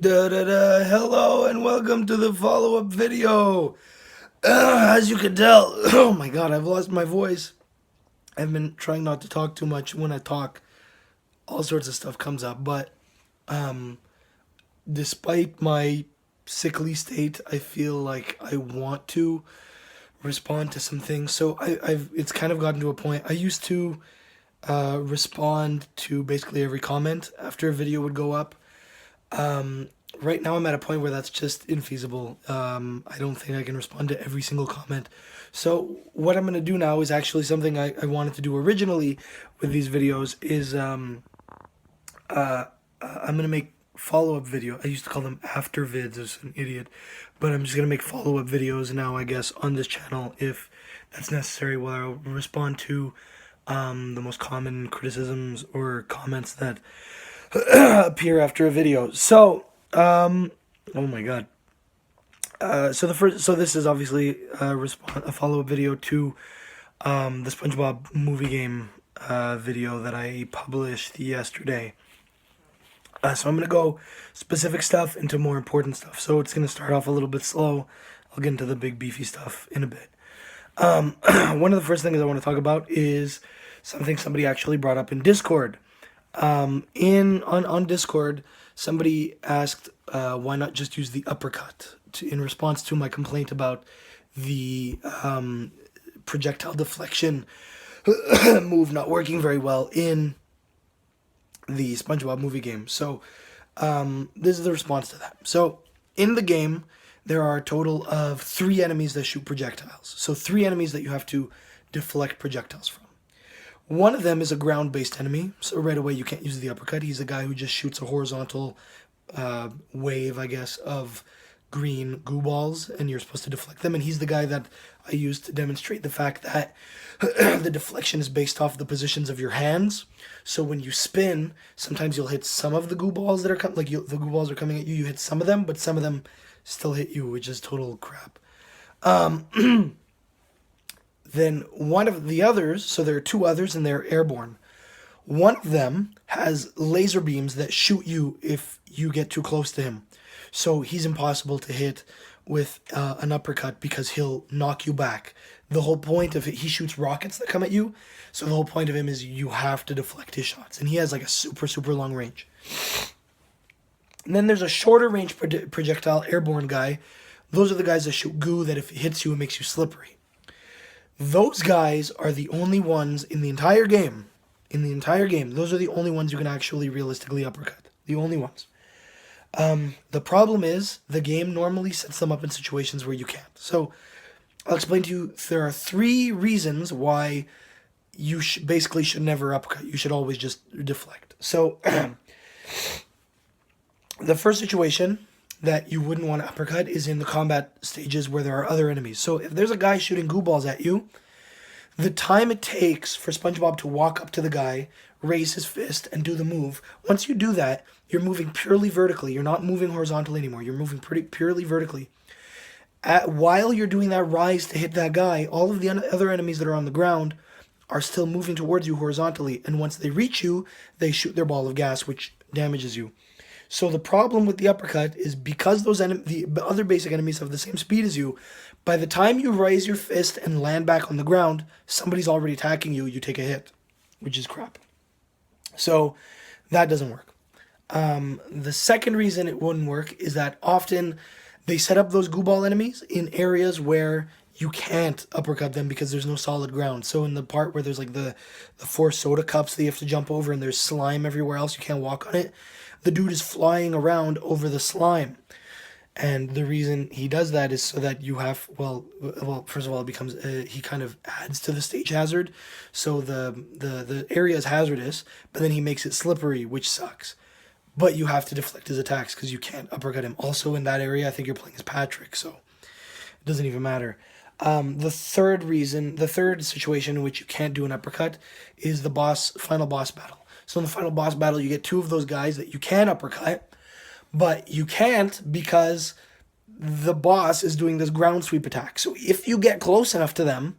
Hello and welcome to the follow-up video. As you can tell, oh my god, I've lost my voice. I've been trying not to talk too much. When I talk, all sorts of stuff comes up. But despite my sickly state, I feel like I want to respond to some things. So it's kind of gotten to a point. I used to respond to basically every comment after a video would go up. Right now I'm at a point where that's just infeasible. I don't think I can respond to every single comment. So what I'm going to do now is actually something I wanted to do originally with these videos is I'm going to make follow-up video. I used to call them after vids. I was an idiot. But I'm just going to make follow-up videos now, I guess, on this channel if that's necessary, where I'll respond to the most common criticisms or comments that appear after a video. So, oh my god. So this is obviously a follow-up video to the SpongeBob movie game video that I published yesterday. So I'm gonna go specific stuff into more important stuff. So it's gonna start off a little bit slow. I'll get into the big beefy stuff in a bit. One of the first things I want to talk about is something somebody actually brought up in Discord. On Discord, somebody asked why not just use the uppercut in response to my complaint about the projectile deflection move not working very well in the SpongeBob movie game. So this is the response to that. So in the game, there are a total of 3 enemies that shoot projectiles. So 3 enemies that you have to deflect projectiles from. One of them is a ground-based enemy, so right away you can't use the uppercut. He's a guy who just shoots a horizontal wave, I guess, of green goo balls, and you're supposed to deflect them. And he's the guy that I used to demonstrate the fact that the deflection is based off the positions of your hands. So when you spin, sometimes you'll hit some of the goo balls that are coming, the goo balls are coming at you. You hit some of them, but some of them still hit you, which is total crap. Then one of the others, so there are 2 others and they're airborne. One of them has laser beams that shoot you if you get too close to him. So he's impossible to hit with an uppercut because he'll knock you back. The whole point of it, he shoots rockets that come at you. So the whole point of him is you have to deflect his shots. And he has like a super, super long range. And then there's a shorter range projectile airborne guy. Those are the guys that shoot goo that if it hits you, it makes you slippery. Those guys are the only ones in the entire game. Those are the only ones you can actually realistically uppercut. The only ones. The problem is the game normally sets them up in situations where you can't. So I'll explain to you. There are 3 reasons why you basically should never uppercut. You should always just deflect. So the first situation that you wouldn't want to uppercut is in the combat stages where there are other enemies. So if there's a guy shooting goo balls at you, the time it takes for SpongeBob to walk up to the guy, raise his fist, and do the move, once you do that, you're moving purely vertically. You're not moving horizontally anymore. You're moving purely vertically. While you're doing that rise to hit that guy, all of the other enemies that are on the ground are still moving towards you horizontally. And once they reach you, they shoot their ball of gas, which damages you. So the problem with the uppercut is because the other basic enemies have the same speed as you, by the time you raise your fist and land back on the ground, somebody's already attacking you, you take a hit, which is crap. So that doesn't work. The second reason it wouldn't work is that often they set up those goo ball enemies in areas where you can't uppercut them because there's no solid ground. So in the part where there's like the 4 soda cups that you have to jump over and there's slime everywhere else, you can't walk on it, the dude is flying around over the slime. And the reason he does that is so that you have, well, first of all, it becomes, he kind of adds to the stage hazard. So the area is hazardous, but then he makes it slippery, which sucks. But you have to deflect his attacks because you can't uppercut him. Also in that area, I think you're playing as Patrick, so it doesn't even matter. The third situation in which you can't do an uppercut is the final boss battle. So in the final boss battle, you get 2 of those guys that you can uppercut, but you can't because the boss is doing this ground sweep attack. So if you get close enough to them,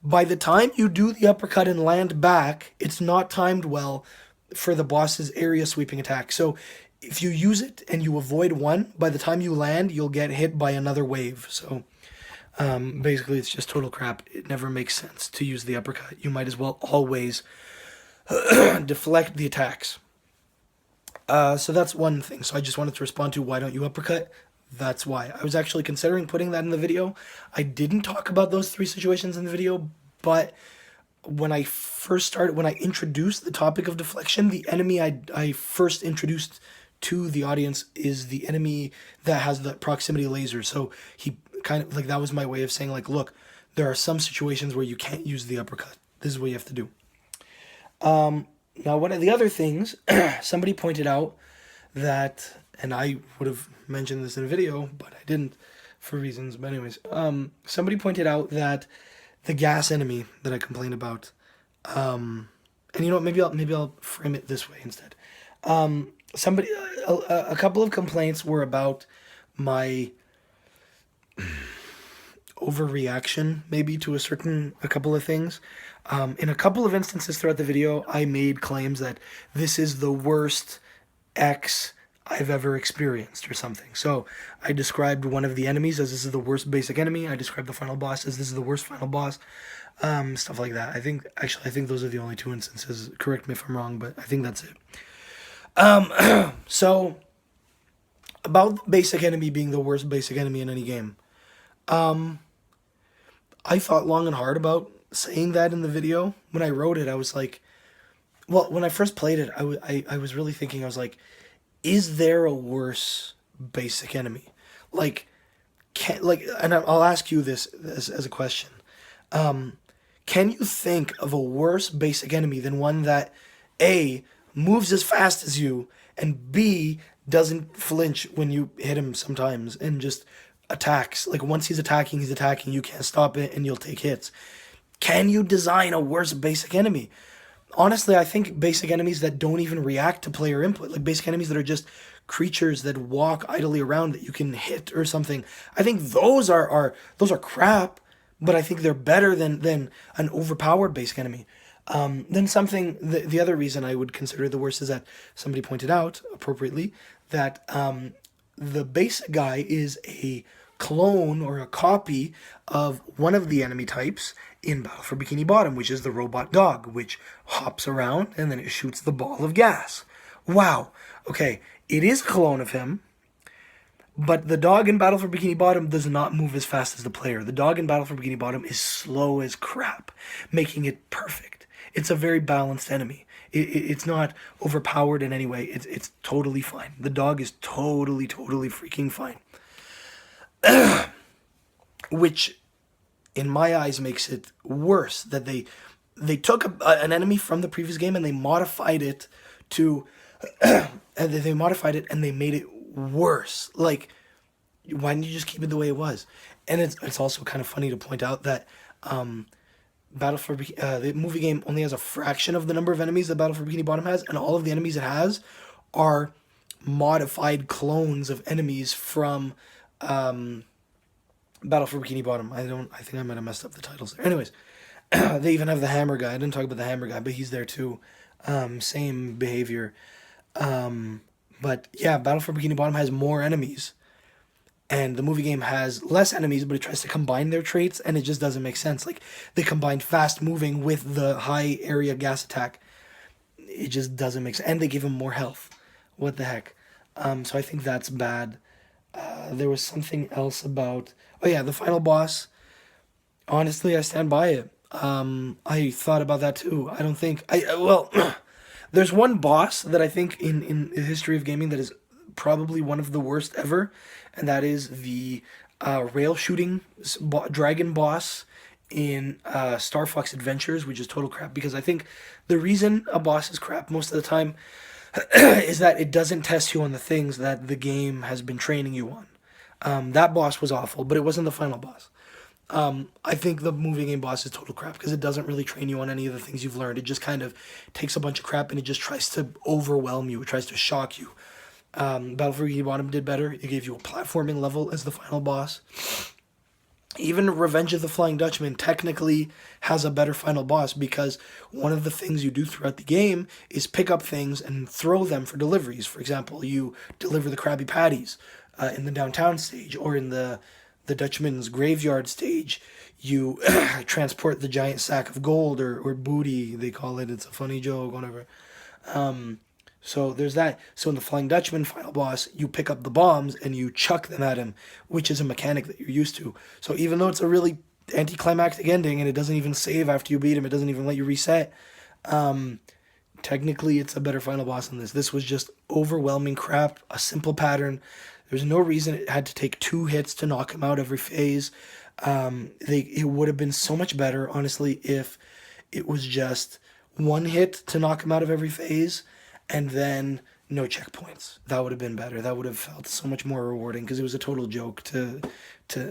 by the time you do the uppercut and land back, it's not timed well for the boss's area sweeping attack. So if you use it and you avoid one, by the time you land, you'll get hit by another wave. So basically, it's just total crap. It never makes sense to use the uppercut. You might as well always deflect the attacks. So that's one thing. So I just wanted to respond to why don't you uppercut? That's why. I was actually considering putting that in the video. I didn't talk about those 3 situations in the video, but when I introduced the topic of deflection, the enemy I first introduced to the audience is the enemy that has the proximity laser. So he kind of, like, that was my way of saying, like, look, there are some situations where you can't use the uppercut. This is what you have to do. Now, one of the other things, somebody pointed out that, and I would have mentioned this in a video, but I didn't for reasons. But anyways, somebody pointed out that the gas enemy that I complained about, and you know what, maybe I'll frame it this way instead. A couple of complaints were about my overreaction, maybe, to a couple of things. In a couple of instances throughout the video, I made claims that this is the worst X I've ever experienced or something. So I described one of the enemies as this is the worst basic enemy. I described the final boss as this is the worst final boss. Stuff like that. I think those are the only 2 instances. Correct me if I'm wrong, but I think that's it. So about the basic enemy being the worst basic enemy in any game. I thought long and hard about saying that in the video. When I wrote it, I was like, well, when I first played it, I was really thinking, I was like, is there a worse basic enemy? Like, and I'll ask you this as a question. Can you think of a worse basic enemy than one that, A, moves as fast as you, and B, doesn't flinch when you hit him sometimes, and just attacks? Like, once he's attacking, you can't stop it, and you'll take hits. Can you design a worse basic enemy? Honestly, I think basic enemies that don't even react to player input, like basic enemies that are just creatures that walk idly around that you can hit or something, I think those are crap, but I think they're better than an overpowered basic enemy. Then the other reason I would consider the worst is that somebody pointed out, appropriately, that the basic guy is a clone or a copy of one of the enemy types in Battle for Bikini Bottom, which is the robot dog, which hops around and then it shoots the ball of gas. Wow. Okay, it is a clone of him, but the dog in Battle for Bikini Bottom does not move as fast as the player. The dog in Battle for Bikini Bottom is slow as crap, making it perfect. It's a very balanced enemy. It's not overpowered in any way. It's totally fine. The dog is totally freaking fine. Which, in my eyes, makes it worse that they took an enemy from the previous game and they modified it to and they made it worse. Like, why didn't you just keep it the way it was? And it's also kind of funny to point out that the movie game only has a fraction of the number of enemies that Battle for Bikini Bottom has, and all of the enemies it has are modified clones of enemies from Battle for Bikini Bottom. I think I might have messed up the titles there. Anyways, they even have the hammer guy. I didn't talk about the hammer guy, but he's there too. Same behavior. But yeah, Battle for Bikini Bottom has more enemies. And the movie game has less enemies, but it tries to combine their traits, and it just doesn't make sense. Like, they combined fast moving with the high area gas attack. It just doesn't make sense. And they give him more health. What the heck? So I think that's bad. There was something else about... Oh yeah, the final boss. Honestly, I stand by it. I thought about that too. I don't think... There's one boss that I think in the history of gaming that is probably one of the worst ever, and that is the rail shooting dragon boss in Star Fox Adventures, which is total crap, because I think the reason a boss is crap most of the time is that it doesn't test you on the things that the game has been training you on. That boss was awful, but it wasn't the final boss. I think the movie game boss is total crap because it doesn't really train you on any of the things you've learned. It just kind of takes a bunch of crap and it just tries to overwhelm you. It tries to shock you. Battle for Bikini Bottom did better. It gave you a platforming level as the final boss. even Revenge of the Flying Dutchman technically has a better final boss, because one of the things you do throughout the game is pick up things and throw them for deliveries. For example, you deliver the Krabby Patties in the downtown stage, or in the Dutchman's graveyard stage, you transport the giant sack of gold, or booty, they call it. It's a funny joke, whatever. So there's that. So in the Flying Dutchman final boss, you pick up the bombs and you chuck them at him, which is a mechanic that you're used to. So even though it's a really anticlimactic ending and it doesn't even save after you beat him, it doesn't even let you reset, technically it's a better final boss than this. This was just overwhelming crap, a simple pattern. There's no reason it had to take 2 hits to knock him out every phase. It would have been so much better, honestly, if it was just 1 hit to knock him out of every phase, and then no checkpoints. That would have been better. That would have felt so much more rewarding, because it was a total joke to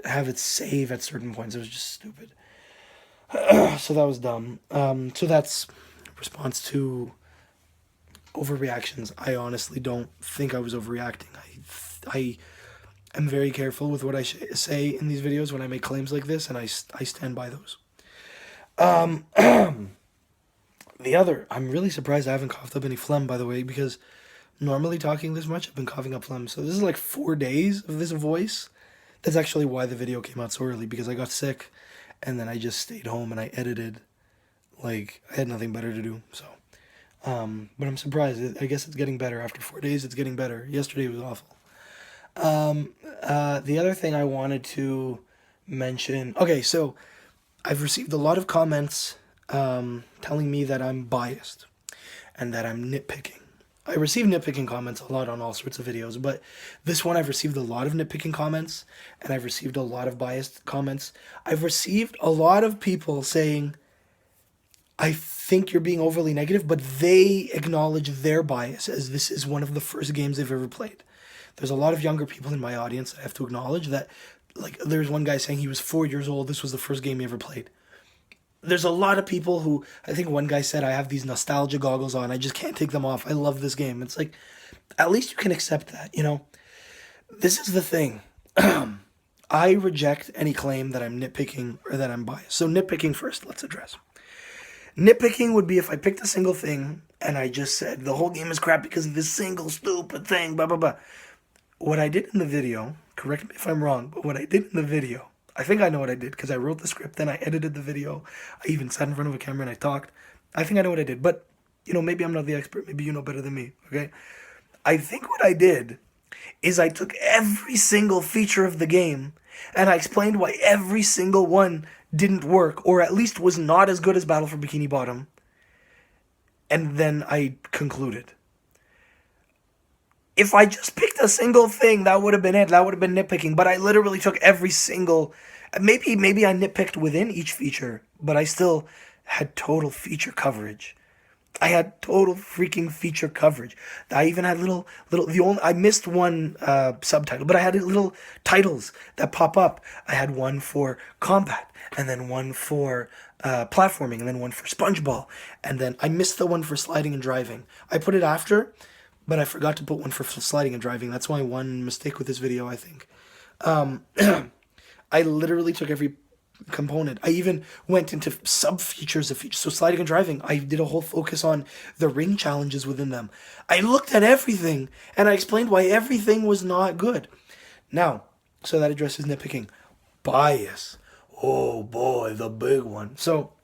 have it save at certain points. It was just stupid. So that was dumb. So that's response to overreactions. I honestly don't think I was overreacting. I am very careful with what I say in these videos when I make claims like this, and I stand by those. I'm really surprised I haven't coughed up any phlegm, by the way, because normally talking this much, I've been coughing up phlegm. So this is like 4 days of this voice. That's actually why the video came out so early, because I got sick, and then I just stayed home and I edited. Like, I had nothing better to do, so. But I'm surprised. I guess it's getting better. After 4 days, it's getting better. Yesterday was awful. The other thing I wanted to mention... Okay, so I've received a lot of comments telling me that I'm biased and that I'm nitpicking. I receive nitpicking comments a lot on all sorts of videos, but this one I've received a lot of nitpicking comments, and I've received a lot of biased comments. I've received a lot of people saying, I think you're being overly negative, but they acknowledge their bias, as this is one of the first games they've ever played. There's a lot of younger people in my audience that I have to acknowledge that, like, there's one guy saying he was 4 years old, this was the first game he ever played. There's a lot of people who, I think one guy said, I have these nostalgia goggles on, I just can't take them off, I love this game. It's like, at least you can accept that, you know? This is the thing. I reject any claim that I'm nitpicking or that I'm biased. So nitpicking first, let's address. Nitpicking would be if I picked a single thing and I just said, the whole game is crap because of this single stupid thing, blah, blah, blah. What I did in the video, correct me if I'm wrong, but what I did in the video, I think I know what I did, because I wrote the script, then I edited the video, I even sat in front of a camera and I talked. I think I know what I did, but, you know, maybe I'm not the expert, maybe you know better than me, okay? I think what I did is I took every single feature of the game and I explained why every single one didn't work, or at least was not as good as Battle for Bikini Bottom, and then I concluded. If I just picked a single thing, that would have been it. That would have been nitpicking. But I literally took every single... Maybe I nitpicked within each feature, but I still had total feature coverage. I had total freaking feature coverage. I even had I missed one subtitle, but I had little titles that pop up. I had one for combat, and then one for platforming, and then one for SpongeBob. And then I missed the one for sliding and driving. I put it after... but I forgot to put one for sliding and driving. That's my one mistake with this video, I think. I literally took every component. I even went into sub-features of features. So sliding and driving, I did a whole focus on the ring challenges within them. I looked at everything, and I explained why everything was not good. Now, so that addresses nitpicking. Bias. Oh boy, the big one. So,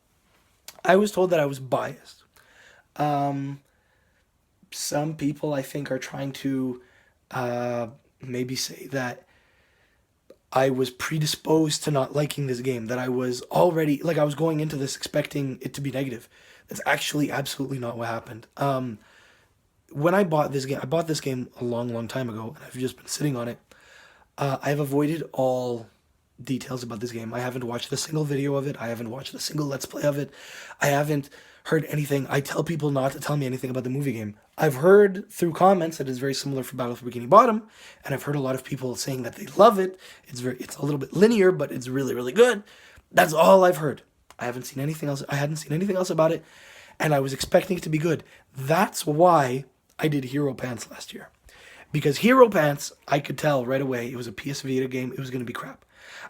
I was told that I was biased. Some people, I think, are trying to maybe say that I was predisposed to not liking this game, that I was already, like, I was going into this expecting it to be negative. That's actually absolutely not what happened. When I bought this game a long, long time ago, and I've just been sitting on it. I've avoided all details about this game. I haven't watched a single video of it. I haven't watched a single Let's Play of it. I haven't heard anything. I tell people not to tell me anything about the movie game. I've heard through comments that it's very similar for Battle for Bikini Bottom, and I've heard a lot of people saying that they love it. It's a little bit linear, but it's really, really good. That's all I've heard. I haven't seen anything else. I hadn't seen anything else about it, and I was expecting it to be good. That's why I did Hero Pants last year. Because Hero Pants, I could tell right away it was a PS Vita game. It was going to be crap.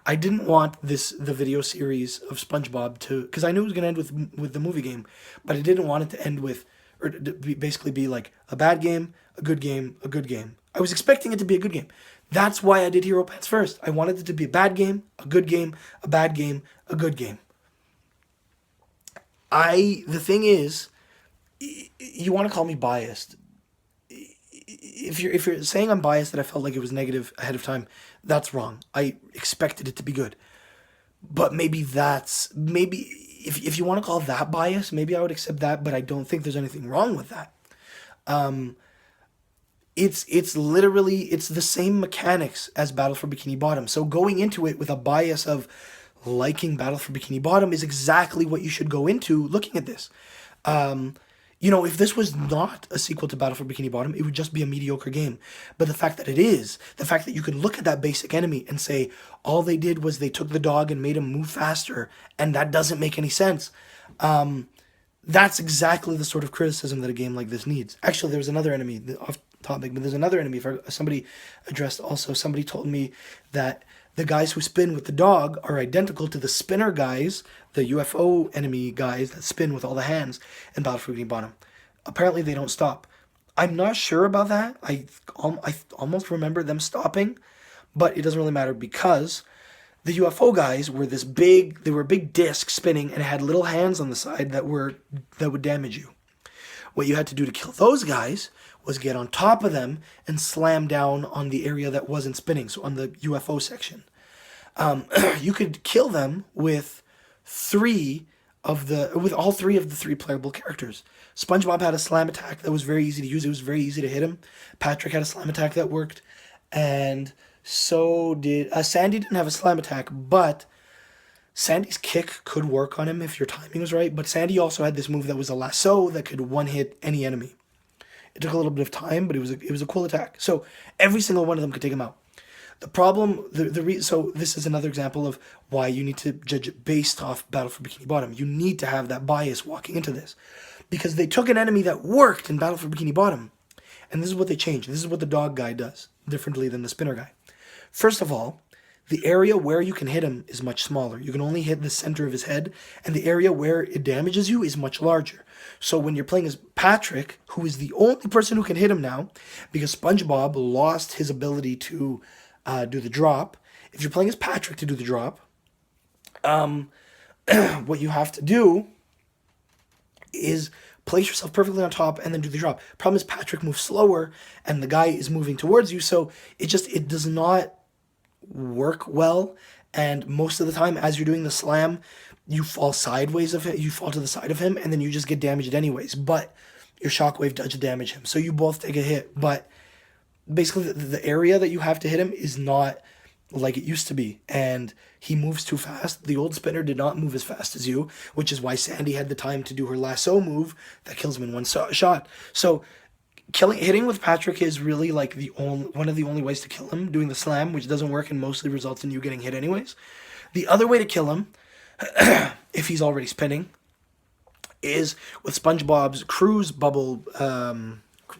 I didn't want the video series of SpongeBob to, because I knew it was gonna end with the movie game, but I didn't want it to end with, or to basically be like a bad game, a good game, a good game. I was expecting it to be a good game. That's why I did Hero Pants first. I wanted it to be a bad game, a good game, a bad game, a good game. The thing is, you want to call me biased. If you're saying I'm biased that I felt like it was negative ahead of time, that's wrong. I expected it to be good. But maybe if you want to call that bias, maybe I would accept that, but I don't think there's anything wrong with that. It's literally, it's the same mechanics as Battle for Bikini Bottom. So going into it with a bias of liking Battle for Bikini Bottom is exactly what you should go into looking at this. If this was not a sequel to Battle for Bikini Bottom, it would just be a mediocre game. But the fact that it is, the fact that you can look at that basic enemy and say, all they did was they took the dog and made him move faster, and that doesn't make any sense. That's exactly the sort of criticism that a game like this needs. Actually, there was another enemy, off topic, but there's another enemy somebody addressed also. Somebody told me that the guys who spin with the dog are identical to the spinner guys, the UFO enemy guys that spin with all the hands in Battle for Bikini Bottom. Apparently they don't stop. I'm not sure about that. I almost remember them stopping, but it doesn't really matter because the UFO guys were they were a big disc spinning and had little hands on the side that would damage you. What you had to do to kill those guys was get on top of them and slam down on the area that wasn't spinning, so on the UFO section. You could kill them with all three of the three playable characters. SpongeBob had a slam attack that was very easy to use. It was very easy to hit him. Patrick had a slam attack that worked, and so did Sandy. Didn't have a slam attack, but Sandy's kick could work on him if your timing was right. But Sandy also had this move that was a lasso that could one hit any enemy. It took a little bit of time, but it was a cool attack. So every single one of them could take him out. The problem, so this is another example of why you need to judge it based off Battle for Bikini Bottom. You need to have that bias walking into this. Because they took an enemy that worked in Battle for Bikini Bottom, and this is what they changed. This is what the dog guy does, differently than the spinner guy. First of all, the area where you can hit him is much smaller. You can only hit the center of his head, and the area where it damages you is much larger. So when you're playing as Patrick, who is the only person who can hit him now, because SpongeBob lost his ability to do the drop. If you're playing as Patrick to do the drop, what you have to do is place yourself perfectly on top and then do the drop. Problem is Patrick moves slower and the guy is moving towards you, so it does not work well. And most of the time as you're doing the slam, you fall sideways of him, you fall to the side of him, and then you just get damaged anyways. But your shockwave does damage him, so you both take a hit. But basically the area that you have to hit him is not like it used to be, and he moves too fast. The old spinner did not move as fast as you, which is why Sandy had the time to do her lasso move that kills him in one shot. So hitting with Patrick is really like one of the only ways to kill him, doing the slam, which doesn't work and mostly results in you getting hit anyways. The other way to kill him, if he's already spinning, is with SpongeBob's cruise bubble.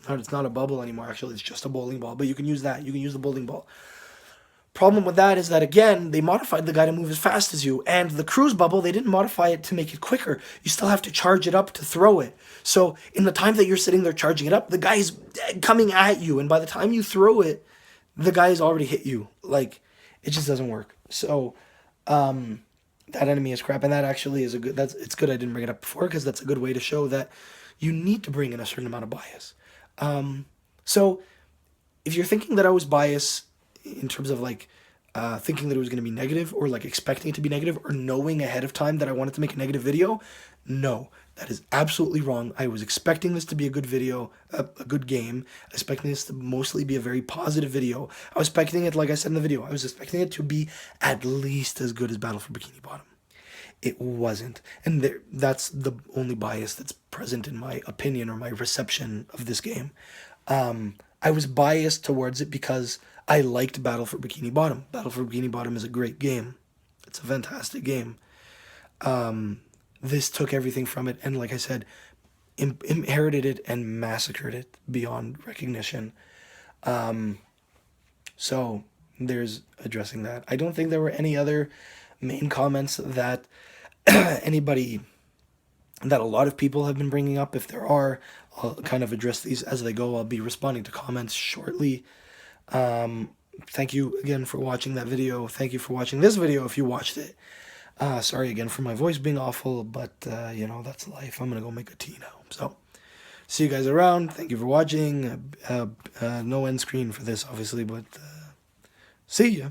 It's not a bubble anymore, actually. It's just a bowling ball, but you can use that. You can use the bowling ball. Problem with that is that, again, they modified the guy to move as fast as you, and the cruise bubble, they didn't modify it to make it quicker. You still have to charge it up to throw it. So in the time that you're sitting there charging it up, the guy's coming at you, and by the time you throw it, the guy's already hit you. Like, it just doesn't work. So that enemy is crap, and that actually is it's good I didn't bring it up before, because that's a good way to show that you need to bring in a certain amount of bias. So if you're thinking that I was biased in terms of like thinking that it was going to be negative, or like expecting it to be negative, or knowing ahead of time that I wanted to make a negative video, no, that is absolutely wrong. I was expecting this to be a good video, a good game. I was expecting this to mostly be a very positive video. I was expecting it, like I said in the video, I was expecting it to be at least as good as Battle for Bikini Bottom. It wasn't, and that's the only bias that's present in my opinion or my reception of this game. I was biased towards it because I liked Battle for Bikini Bottom. Battle for Bikini Bottom is a great game. It's a fantastic game. This took everything from it, and like I said, inherited it and massacred it beyond recognition. So there's addressing that. I don't think there were any other main comments that anybody, that a lot of people have been bringing up. If there are, I'll kind of address these as they go. I'll be responding to comments shortly. Thank you again for watching that video. Thank you for watching this video if you watched it. Sorry again for my voice being awful, but you know, that's life. I'm gonna go make a tea now. So, see you guys around. Thank you for watching. No end screen for this, obviously, but see ya.